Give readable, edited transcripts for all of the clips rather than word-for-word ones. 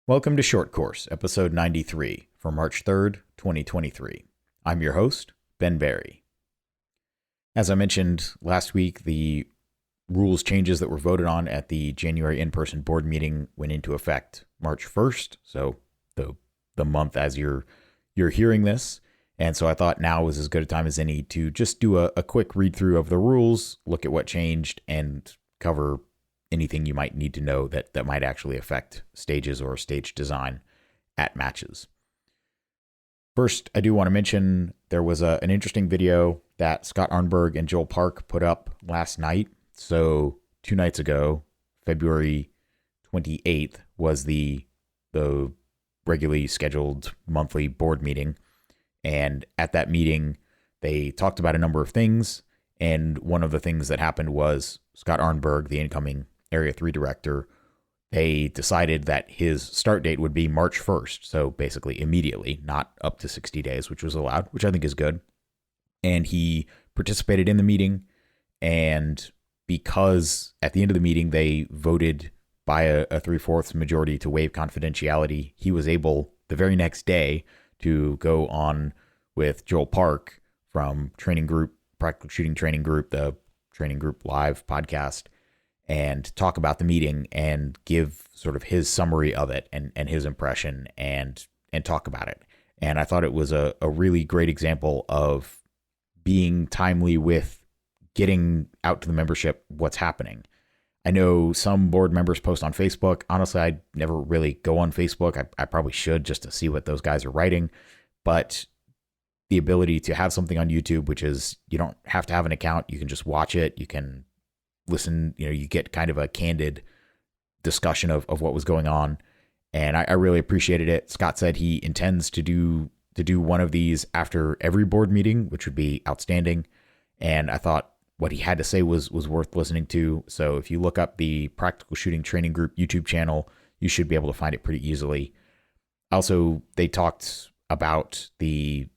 Welcome to Short Course, episode 93 for March 3rd, 2023. I'm your host, Ben Berry. As I mentioned last week, the rules changes that were voted on at the January in-person board meeting went into effect March 1st, so the month as you're hearing this. And so I thought now was as good a time as any to just do a quick read through of the rules, look at what changed, and cover anything you might need to know that might actually affect stages or stage design at matches. First, I do want to mention there was an interesting video that Scott Arnburg and Joel Park put up last night. So 2 nights ago, February 28th, was the regularly scheduled monthly board meeting. And at that meeting, they talked about a number of things. And one of the things that happened was Scott Arnburg, the incoming Area 3 director, they decided that his start date would be March 1st. So basically immediately, not up to 60 days, which was allowed, which I think is good. And he participated in the meeting. And because at the end of the meeting, they voted by a 3/4 majority to waive confidentiality, he was able the very next day to go on with Joel Park from Training Group, Practical Shooting Training Group, the Training Group Live podcast, and talk about the meeting and give sort of his summary of it and his impression and talk about it. And I thought it was a really great example of being timely with getting out to the membership what's happening. I know some board members post on Facebook. Honestly, I never really go on Facebook. I probably should just to see what those guys are writing. But the ability to have something on YouTube, which is you don't have to have an account. You can just watch it. You can listen. You get kind of a candid discussion of what was going on. And I really appreciated it. Scott said he intends to do one of these after every board meeting, which would be outstanding. And I thought what he had to say was worth listening to. So if you look up the Practical Shooting Training Group YouTube channel, you should be able to find it pretty easily. Also, they talked about the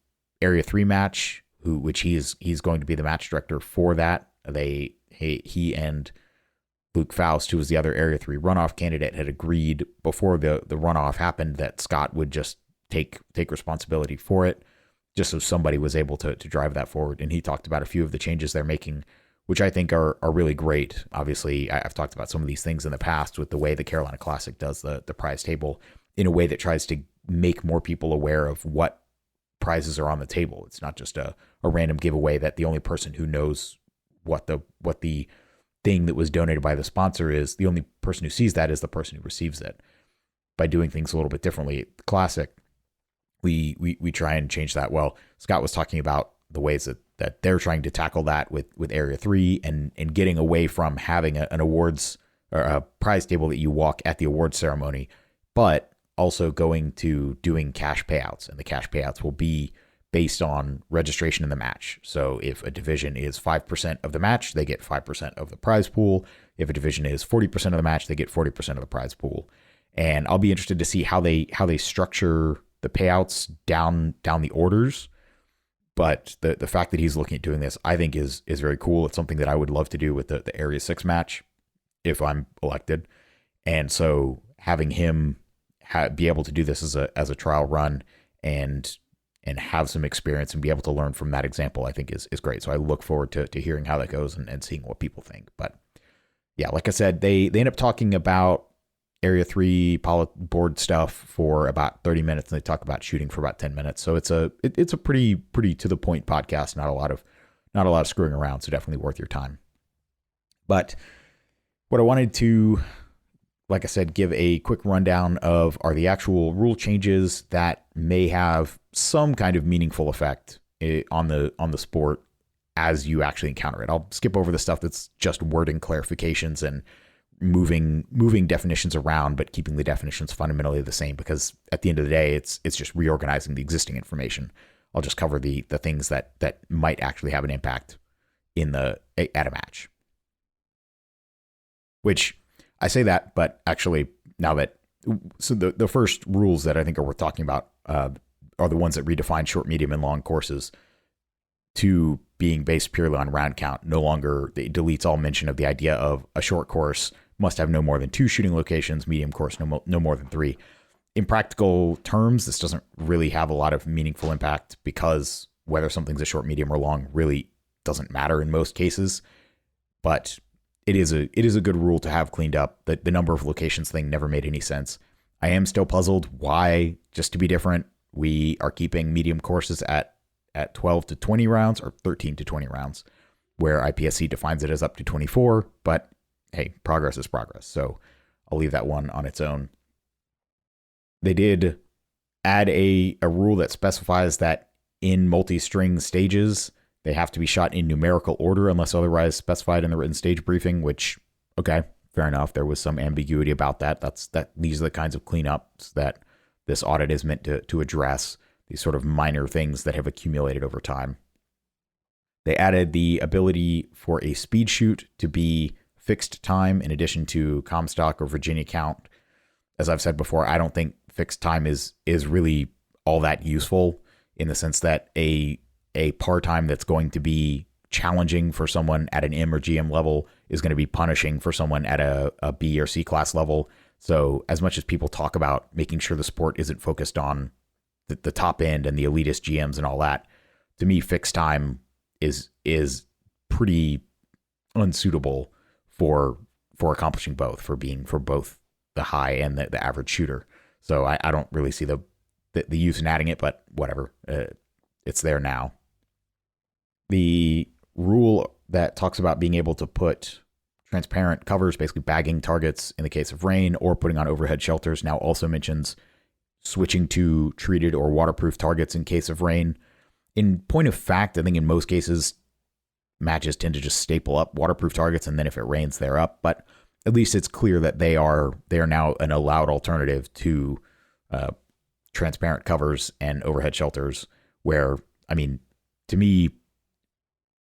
Area 3 match, which he's going to be the match director for that. He and Luke Faust, who was the other Area 3 runoff candidate, had agreed before the runoff happened that Scott would just take responsibility for it, just so somebody was able to drive that forward. And he talked about a few of the changes they're making, which I think are really great. Obviously, I've talked about some of these things in the past with the way the Carolina Classic does the prize table in a way that tries to make more people aware of what prizes are on the table. It's not just a random giveaway that the only person who knows what the thing that was donated by the sponsor is, the only person who sees that is the person who receives it. By doing things a little bit differently, the Classic, we try and change that. Well, Scott was talking about the ways that they're trying to tackle that with Area 3 and getting away from having an awards or a prize table that you walk at the awards ceremony, but also going to doing cash payouts. And the cash payouts will be based on registration in the match. So if a division is 5% of the match, they get 5% of the prize pool. If a division is 40% of the match, they get 40% of the prize pool. And I'll be interested to see how they structure the payouts down the orders. But the fact that he's looking at doing this, I think is very cool. It's something that I would love to do with the Area 6 match if I'm elected. And so having him be able to do this as a trial run and have some experience and be able to learn from that example, I think is great. So I look forward to hearing how that goes and seeing what people think. But yeah, like I said, they end up talking about Area 3 board stuff for about 30 minutes, and they talk about shooting for about 10 minutes. So it's a pretty to the point podcast, not a lot of screwing around, so definitely worth your time. But what I wanted to, like I said, give a quick rundown of are the actual rule changes that may have some kind of meaningful effect on the sport as you actually encounter it. I'll skip over the stuff that's just wording clarifications and moving definitions around, but keeping the definitions fundamentally the same, because at the end of the day, it's just reorganizing the existing information. I'll just cover the things that might actually have an impact at a match. Which I say that, but actually so the first rules that I think are worth talking about are the ones that redefine short, medium, and long courses to being based purely on round count. No longer, it deletes all mention of the idea of a short course must have no more than 2 shooting locations, medium course no more than 3. in practical terms, this doesn't really have a lot of meaningful impact because whether something's a short, medium, or long really doesn't matter in most cases. But it is a good rule to have cleaned up. The number of locations thing never made any sense. I am still puzzled why, just to be different, we are keeping medium courses at 12 to 20 rounds or 13 to 20 rounds, where IPSC defines it as up to 24. But hey, progress is progress. So I'll leave that one on its own. They did add a rule that specifies that in multi-string stages, they have to be shot in numerical order unless otherwise specified in the written stage briefing, which, okay, fair enough. There was some ambiguity about that. These are the kinds of cleanups that this audit is meant to address, these sort of minor things that have accumulated over time. They added the ability for a speed shoot to be fixed time in addition to Comstock or Virginia count. As I've said before, I don't think fixed time is really all that useful in the sense that a par time that's going to be challenging for someone at an M or GM level is going to be punishing for someone at a B or C class level. So as much as people talk about making sure the sport isn't focused on the top end and the elitist GMs and all that, to me, fixed time is pretty unsuitable for accomplishing both, for both the high and the average shooter. So I don't really see the use in adding it, but whatever. It's there now. The rule that talks about being able to put transparent covers, basically bagging targets in the case of rain, or putting on overhead shelters, now also mentions switching to treated or waterproof targets in case of rain. In point of fact, I think in most cases, matches tend to just staple up waterproof targets, and then if it rains, they're up. But at least it's clear that they are now an allowed alternative to transparent covers and overhead shelters, where, I mean, to me,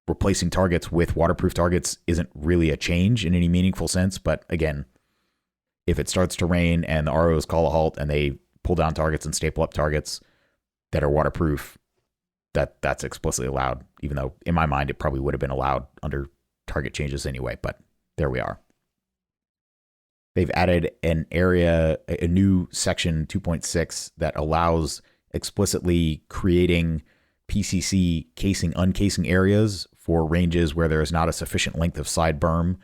replacing targets with waterproof targets isn't really a change in any meaningful sense. But again, if it starts to rain and the ROs call a halt and they pull down targets and staple up targets that are waterproof, that's explicitly allowed, even though in my mind it probably would have been allowed under target changes anyway. But there we are. They've added a new section 2.6 that allows explicitly creating PCC casing uncasing areas for ranges where there is not a sufficient length of side berm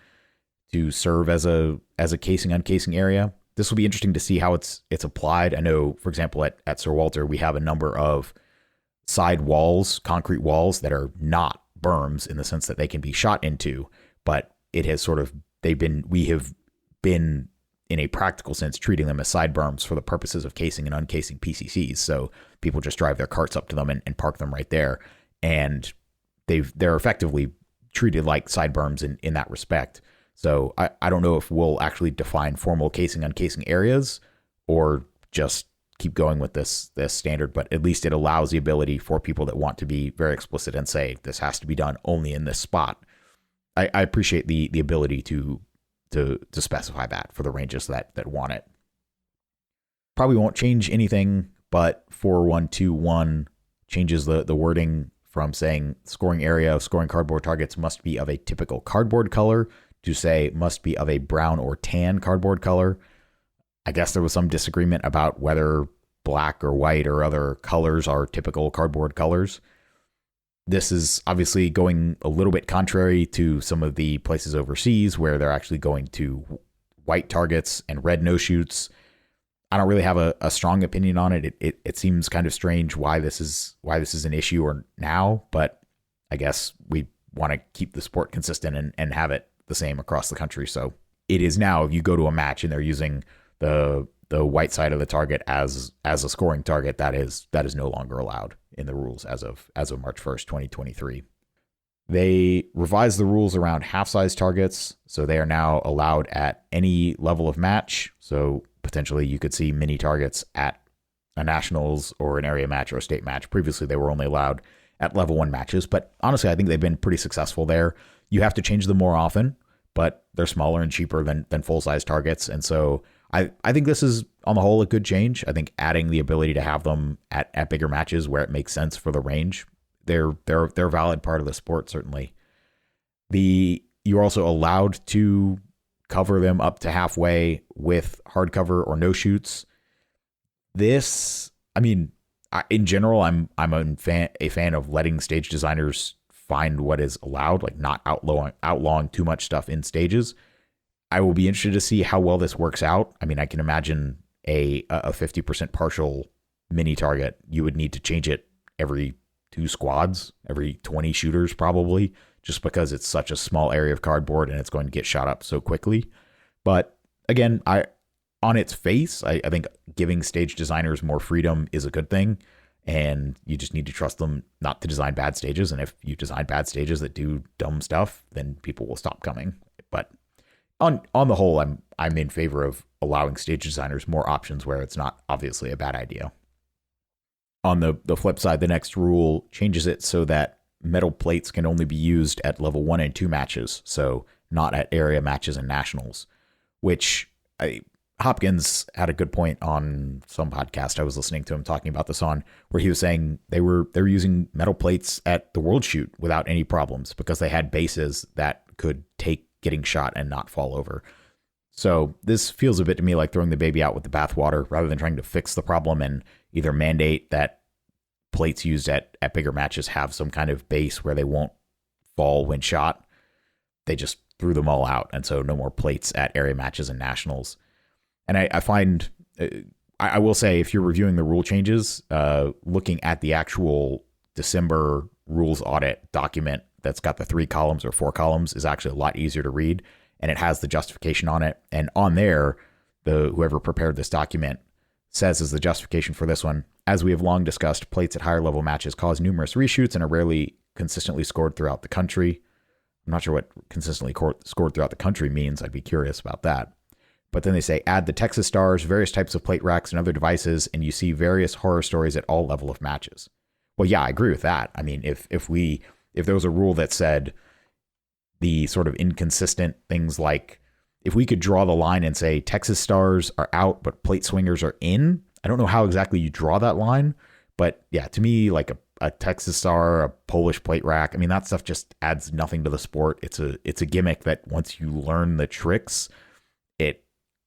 to serve as a casing uncasing area. This will be interesting to see how it's applied. I know, for example, at Sir Walter, we have a number of side walls, concrete walls that are not berms in the sense that they can be shot into, but we have been in a practical sense treating them as side berms for the purposes of casing and uncasing PCCs. So people just drive their carts up to them and park them right there, and they're effectively treated like side berms in that respect. So I don't know if we'll actually define formal casing uncasing areas or just keep going with this standard, but at least it allows the ability for people that want to be very explicit and say this has to be done only in this spot. I appreciate the ability to specify that for the ranges that want it. Probably won't change anything, but 4121 changes the wording from saying scoring area of scoring cardboard targets must be of a typical cardboard color to say must be of a brown or tan cardboard color. I guess there was some disagreement about whether black or white or other colors are typical cardboard colors. This is obviously going a little bit contrary to some of the places overseas where they're actually going to white targets and red no-shoots. I don't really have a strong opinion on it. It seems kind of strange why this is an issue or now, but I guess we want to keep the sport consistent and have it the same across the country. So it is now, if you go to a match and they're using the white side of the target as a scoring target, that is no longer allowed in the rules as of March 1st, 2023. They revised the rules around half-size targets, so they are now allowed at any level of match. So potentially you could see mini targets at a nationals or an area match or a state match. Previously, they were only allowed at level 1 matches, but honestly, I think they've been pretty successful there. You have to change them more often, but they're smaller and cheaper than full-size targets, and so I think this is, on the whole, a good change. I think adding the ability to have them at bigger matches where it makes sense for the range, they're a valid part of the sport, certainly. You're also allowed to cover them up to halfway with hardcover or no shoots. This, I mean, in general, I'm a fan of letting stage designers find what is allowed, like not outlawing too much stuff in stages. I will be interested to see how well this works out. I mean, I can imagine a 50% partial mini target. You would need to change it every 2 squads, every 20 shooters probably, just because it's such a small area of cardboard and it's going to get shot up so quickly. But again, on its face, I think giving stage designers more freedom is a good thing, and you just need to trust them not to design bad stages. And if you design bad stages that do dumb stuff, then people will stop coming. But on the whole, I'm in favor of allowing stage designers more options where it's not obviously a bad idea. On the flip side, the next rule changes it so that metal plates can only be used at level 1 and 2 matches, so not at area matches and nationals, which Hopkins had a good point on some podcast I was listening to him talking about this on, where he was saying they were using metal plates at the World Shoot without any problems because they had bases that could take getting shot and not fall over. So this feels a bit to me like throwing the baby out with the bathwater rather than trying to fix the problem and either mandate that plates used at bigger matches have some kind of base where they won't fall when shot. They just threw them all out, and so no more plates at area matches and nationals. And I find, I will say, if you're reviewing the rule changes, looking at the actual December rules audit document that's got the 3 columns or 4 columns is actually a lot easier to read, and it has the justification on it. And on there, whoever prepared this document says as the justification for this one, as we have long discussed, plates at higher level matches cause numerous reshoots and are rarely consistently scored throughout the country. I'm not sure what consistently scored throughout the country means. I'd be curious about that. But then they say, add the Texas Stars, various types of plate racks, and other devices, and you see various horror stories at all level of matches. Well, yeah, I agree with that. I mean, if there was a rule that said the sort of inconsistent things, like if we could draw the line and say Texas Stars are out, but plate swingers are in, I don't know how exactly you draw that line. But yeah, to me, like a Texas Star, a Polish plate rack, I mean, that stuff just adds nothing to the sport. It's a gimmick that once you learn the tricks,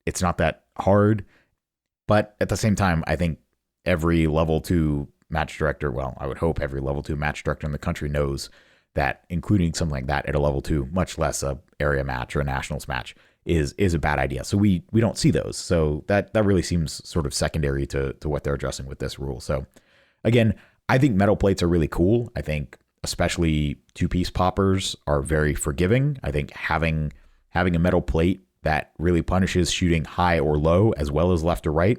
it's not that hard. But at the same time, I think every level 2 match director, well, I would hope every level 2 match director in the country knows that including something like that at a level 2, much less a area match or a nationals match, is a bad idea. So we don't see those. So that really seems sort of secondary to what they're addressing with this rule. So again, I think metal plates are really cool. I think especially 2-piece poppers are very forgiving. I think having a metal plate that really punishes shooting high or low as well as left or right,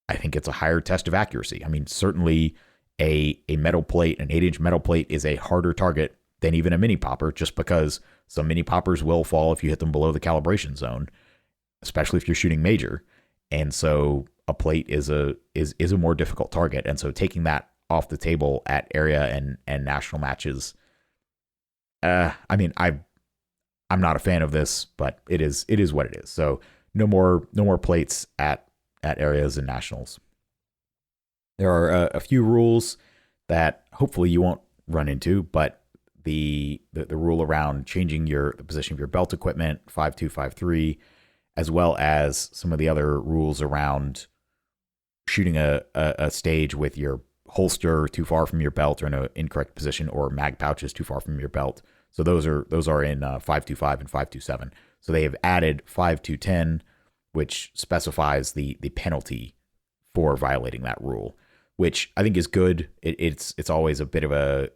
I think it's a higher test of accuracy. I mean, certainly a metal plate, an 8-inch metal plate, is a harder target than even a mini popper, just because some mini poppers will fall if you hit them below the calibration zone, especially if you're shooting major. And so a plate is a more difficult target. And so taking that off the table at area and national matches, I mean, I'm not a fan of this, but it is what it is. So no more plates at areas and nationals. There are a few rules that hopefully you won't run into, but the rule around changing the position of your belt equipment, 5253, as well as some of the other rules around shooting a stage with your holster too far from your belt or in an incorrect position, or mag pouches too far from your belt. So those are in 525 and 527. So they have added 5210, which specifies the penalty for violating that rule, which I think is good. It's always a bit of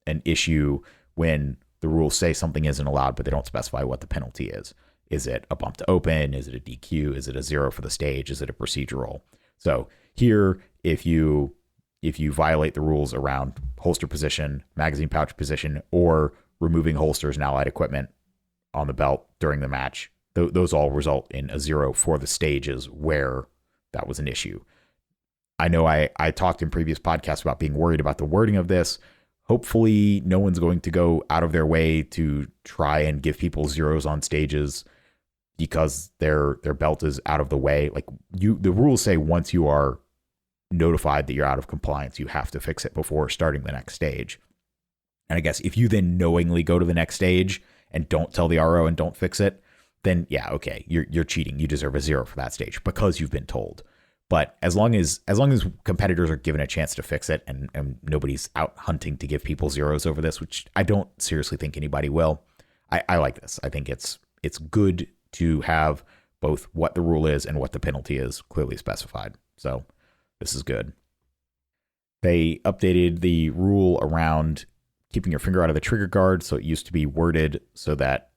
an issue when the rules say something isn't allowed, but they don't specify what the penalty is. Is it a bump to open? Is it a DQ? Is it a 0 for the stage? Is it a procedural? So here, if you violate the rules around holster position, magazine pouch position, or removing holsters and allied equipment on the belt during the match, those all result in a 0 for the stages where that was an issue. I know I talked in previous podcasts about being worried about the wording of this. Hopefully no one's going to go out of their way to try and give people 0s on stages because their belt is out of the way. Like the rules say once you are notified that you're out of compliance, you have to fix it before starting the next stage. And I guess if you then knowingly go to the next stage and don't tell the RO and don't fix it, then yeah, okay, you're cheating. You deserve a 0 for that stage because you've been told. But as long as competitors are given a chance to fix it, and nobody's out hunting to give people zeros over this, which I don't seriously think anybody will, I like this. I think it's good to have both what the rule is and what the penalty is clearly specified. So this is good. They updated the rule around keeping your finger out of the trigger guard. So it used to be worded so that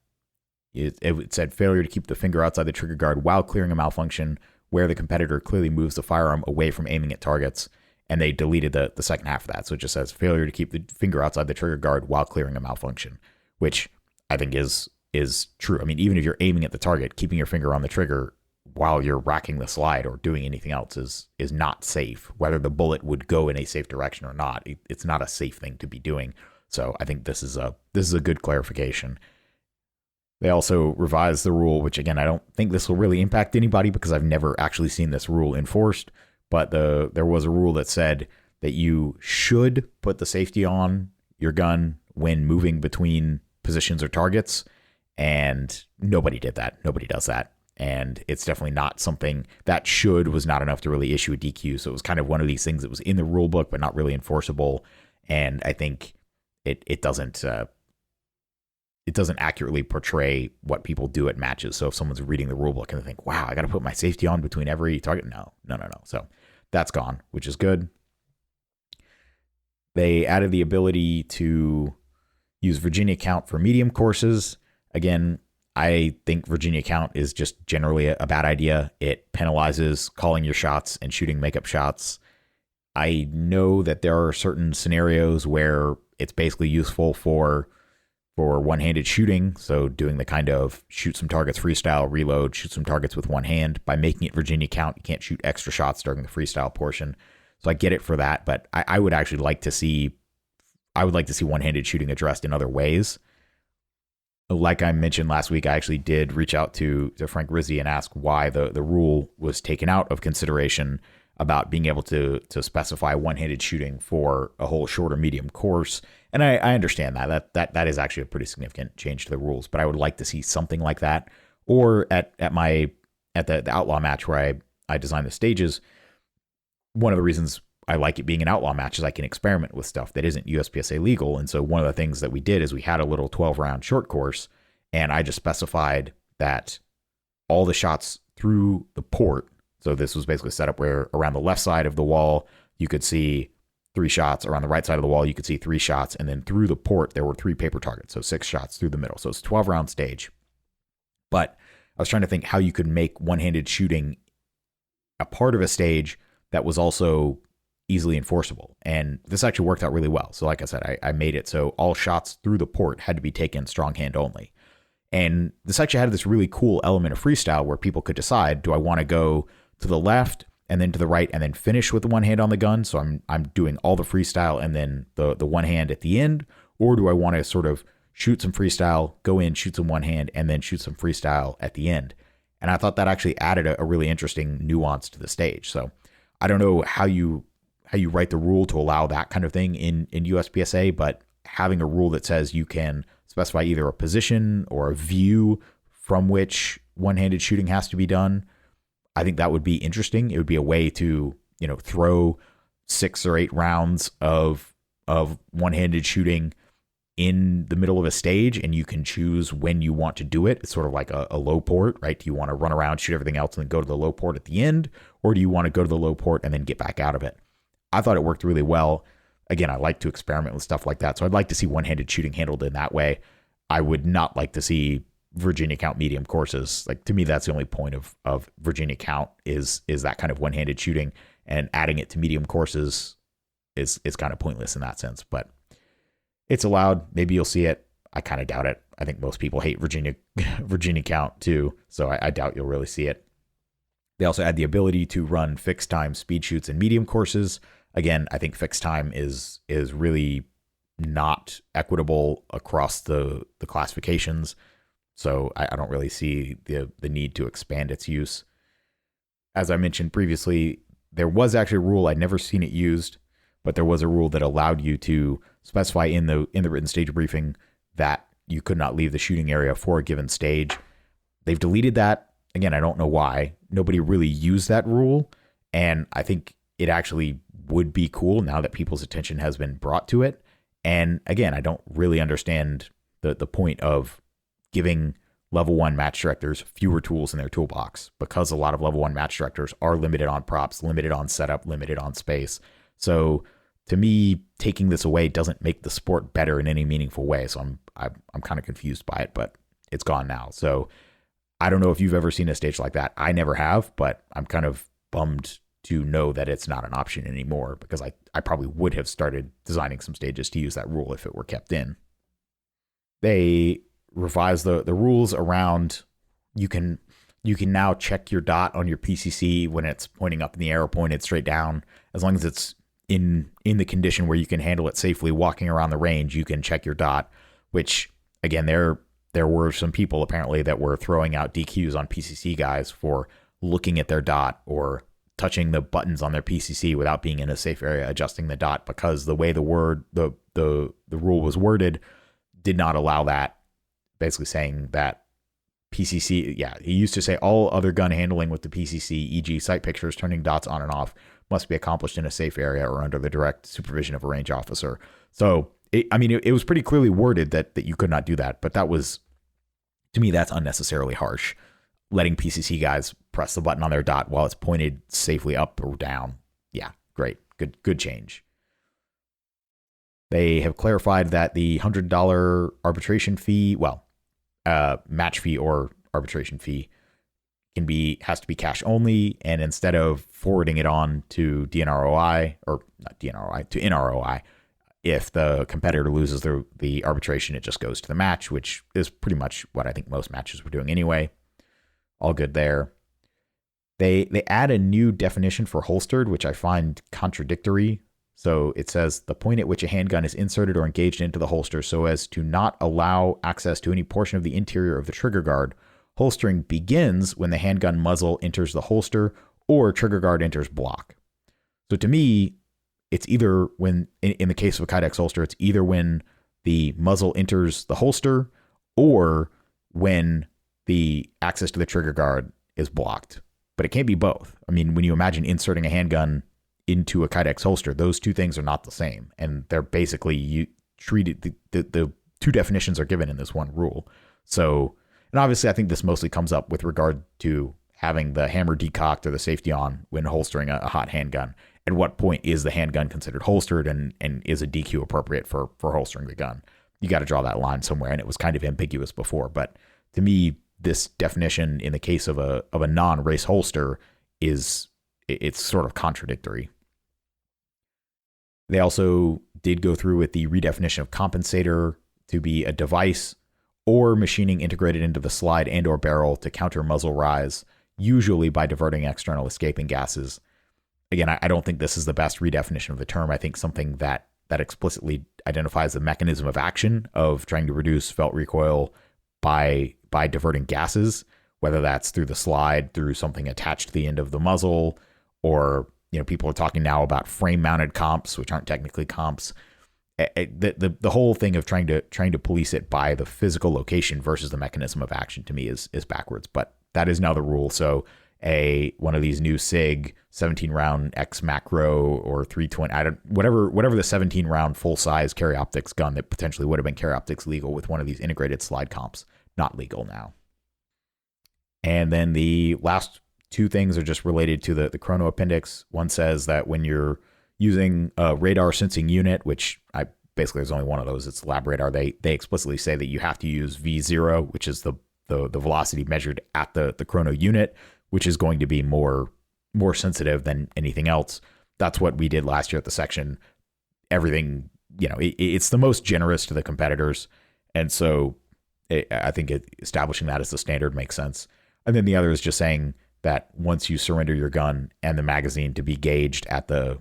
it said failure to keep the finger outside the trigger guard while clearing a malfunction where the competitor clearly moves the firearm away from aiming at targets. And they deleted the second half of that. So it just says failure to keep the finger outside the trigger guard while clearing a malfunction, which I think is true. I mean, even if you're aiming at the target, keeping your finger on the trigger while you're racking the slide or doing anything else is not safe. Whether the bullet would go in a safe direction or not, it's not a safe thing to be doing. So I think this is a good clarification. They also revised the rule, which again, I don't think this will really impact anybody because I've never actually seen this rule enforced. But there was a rule that said that you should put the safety on your gun when moving between positions or targets, and nobody did that. Nobody does that. And it's definitely not something that was not enough to really issue a DQ. So it was kind of one of these things that was in the rule book, but not really enforceable. And I think it doesn't accurately portray what people do at matches. So if someone's reading the rule book and they think, wow, I got to put my safety on between every target. No. So that's gone, which is good. They added the ability to use Virginia count for medium courses. Again, I think Virginia count is just generally a bad idea. It penalizes calling your shots and shooting makeup shots. I know that there are certain scenarios where it's basically useful for one-handed shooting. So doing the kind of shoot some targets freestyle, reload, shoot some targets with one hand. By making it Virginia count, you can't shoot extra shots during the freestyle portion. So I get it for that, but I would actually like to see one-handed shooting addressed in other ways. Like I mentioned last week, I actually did reach out to Frank Rizzi and ask why the rule was taken out of consideration about being able to specify one-handed shooting for a whole short or medium course. And I understand that is actually a pretty significant change to the rules, but I would like to see something like that. Or at the Outlaw match where I designed the stages, one of the reasons I like it being an Outlaw match is I can experiment with stuff that isn't USPSA legal. And so one of the things that we did is we had a little 12-round short course, and I just specified that all the shots through the port. So this was basically set up where around the left side of the wall, you could see 3 shots. Around the right side of the wall, you could see 3 shots. And then through the port, there were 3 paper targets. So 6 shots through the middle. So it's a 12-round stage. But I was trying to think how you could make one-handed shooting a part of a stage that was also easily enforceable. And this actually worked out really well. So like I said, I made it so all shots through the port had to be taken strong hand only. And this actually had this really cool element of freestyle where people could decide, do I want to go to the left and then to the right and then finish with the one hand on the gun? So I'm doing all the freestyle and then the one hand at the end, or do I want to sort of shoot some freestyle, go in, shoot some one hand, and then shoot some freestyle at the end? And I thought that actually added a really interesting nuance to the stage. So I don't know how you write the rule to allow that kind of thing in USPSA, but having a rule that says you can specify either a position or a view from which one-handed shooting has to be done, I think that would be interesting. It would be a way to, throw 6 or 8 rounds of one-handed shooting in the middle of a stage, and you can choose when you want to do it. It's sort of like a low port, right? Do you want to run around, shoot everything else, and then go to the low port at the end? Or do you want to go to the low port and then get back out of it? I thought it worked really well. Again, I like to experiment with stuff like that. So I'd like to see one-handed shooting handled in that way. I would not like to see Virginia count medium courses. Like, to me, that's the only point of Virginia count is that kind of one-handed shooting, and adding it to medium courses is kind of pointless in that sense. But it's allowed. Maybe you'll see it. I kind of doubt it. I think most people hate Virginia count too, so I doubt you'll really see it. They also add the ability to run fixed time speed shoots in medium courses. Again, I think fixed time is really not equitable across the classifications. So I don't really see the need to expand its use. As I mentioned previously, there was actually a rule, I'd never seen it used, but there was a rule that allowed you to specify in the written stage briefing that you could not leave the shooting area for a given stage. They've deleted that. Again, I don't know why. Nobody really used that rule. And I think it actually would be cool now that people's attention has been brought to it. And again, I don't really understand the point of giving level 1 match directors fewer tools in their toolbox, because a lot of level 1 match directors are limited on props, limited on setup, limited on space. So to me, taking this away doesn't make the sport better in any meaningful way. So I'm kind of confused by it, but it's gone now. So I don't know if you've ever seen a stage like that. I never have, but I'm kind of bummed to know that it's not an option anymore, because I probably would have started designing some stages to use that rule if it were kept in. They revised the rules around you can now check your dot on your PCC when it's pointing up in the air or pointed straight down. As long as it's in the condition where you can handle it safely walking around the range, you can check your dot, which again, there were some people apparently that were throwing out DQs on PCC guys for looking at their dot or touching the buttons on their PCC without being in a safe area, adjusting the dot, because the way the rule was worded did not allow that. Basically saying that PCC, he used to say all other gun handling with the PCC, e.g. sight pictures, turning dots on and off, must be accomplished in a safe area or under the direct supervision of a range officer. So, it was pretty clearly worded that you could not do that, but that was, to me, that's unnecessarily harsh. Letting PCC guys press the button on their dot while it's pointed safely up or down. Yeah, great. Good change. They have clarified that the $100 arbitration fee, match fee or arbitration fee, has to be cash only, and instead of forwarding it on to DNROI, or not DNROI, to NROI, if the competitor loses the arbitration, it just goes to the match, which is pretty much what I think most matches were doing anyway. All good there. They add a new definition for holstered, which I find contradictory. So it says the point at which a handgun is inserted or engaged into the holster so as to not allow access to any portion of the interior of the trigger guard. Holstering begins when the handgun muzzle enters the holster or trigger guard enters block. So to me, it's either when, in the case of a Kydex holster, it's either when the muzzle enters the holster or when the access to the trigger guard is blocked. But it can't be both. I mean, when you imagine inserting a handgun into a Kydex holster, those two things are not the same. And they're basically treated, the two definitions are given in this one rule. So, and obviously I think this mostly comes up with regard to having the hammer decocked or the safety on when holstering a hot handgun. At what point is the handgun considered holstered, and is a DQ appropriate for holstering the gun? You got to draw that line somewhere, and it was kind of ambiguous before. But to me, this definition in the case of a non-race holster it's sort of contradictory. They also did go through with the redefinition of compensator to be a device or machining integrated into the slide and or barrel to counter muzzle rise, usually by diverting external escaping gases. Again, I don't think this is the best redefinition of the term. I think something that explicitly identifies the mechanism of action of trying to reduce felt recoil by diverting gases, whether that's through the slide, through something attached to the end of the muzzle, or people are talking now about frame mounted comps, which aren't technically comps. The whole thing of trying to police it by the physical location versus the mechanism of action, to me is backwards. But that is now the rule. So one of these new SIG 17 round X macro or 320, whatever the 17 round full size carry optics gun that potentially would have been carry optics legal with one of these integrated slide comps, not legal now. And then the last two things are just related to the Chrono appendix. One says that when you're using a radar sensing unit, which basically there's only one of those, it's lab radar, they explicitly say that you have to use V0, which is the velocity measured at the Chrono unit, which is going to be more sensitive than anything else. That's what we did last year at the section. Everything, it's the most generous to the competitors. And so I think establishing that as the standard makes sense. And then the other is just saying that once you surrender your gun and the magazine to be gauged at the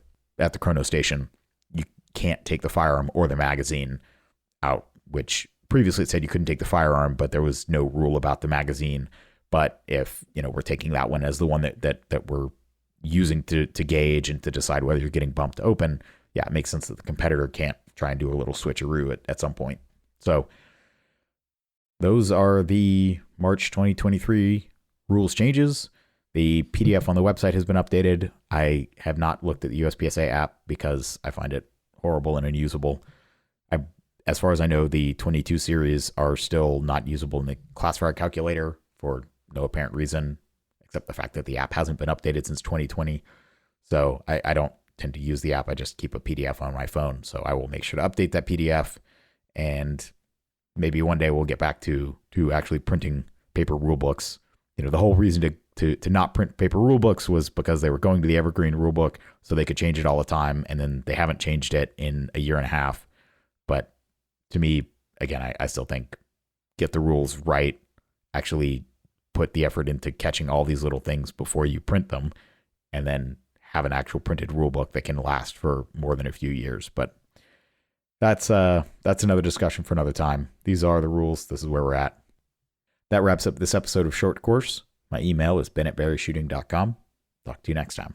Chrono station, you can't take the firearm or the magazine out, which previously it said you couldn't take the firearm, but there was no rule about the magazine. But if, we're taking that one as the one that we're using to gauge and to decide whether you're getting bumped open, yeah, it makes sense that the competitor can't try and do a little switcheroo at some point. So those are the March 2023 rules changes. The PDF on the website has been updated. I have not looked at the USPSA app because I find it horrible and unusable. As far as I know, the 22 series are still not usable in the classifier calculator for no apparent reason, except the fact that the app hasn't been updated since 2020. So I don't tend to use the app. I just keep a PDF on my phone. So I will make sure to update that PDF, and maybe one day we'll get back to actually printing paper rule books. The whole reason to not print paper rule books was because they were going to the Evergreen rule book so they could change it all the time, and then they haven't changed it in a year and a half. But to me, again, I still think get the rules right, actually put the effort into catching all these little things before you print them, and then have an actual printed rule book that can last for more than a few years. But that's another discussion for another time. These are the rules. This is where we're at. That wraps up this episode of Short Course. My email is ben@berryshooting.com. Talk to you next time.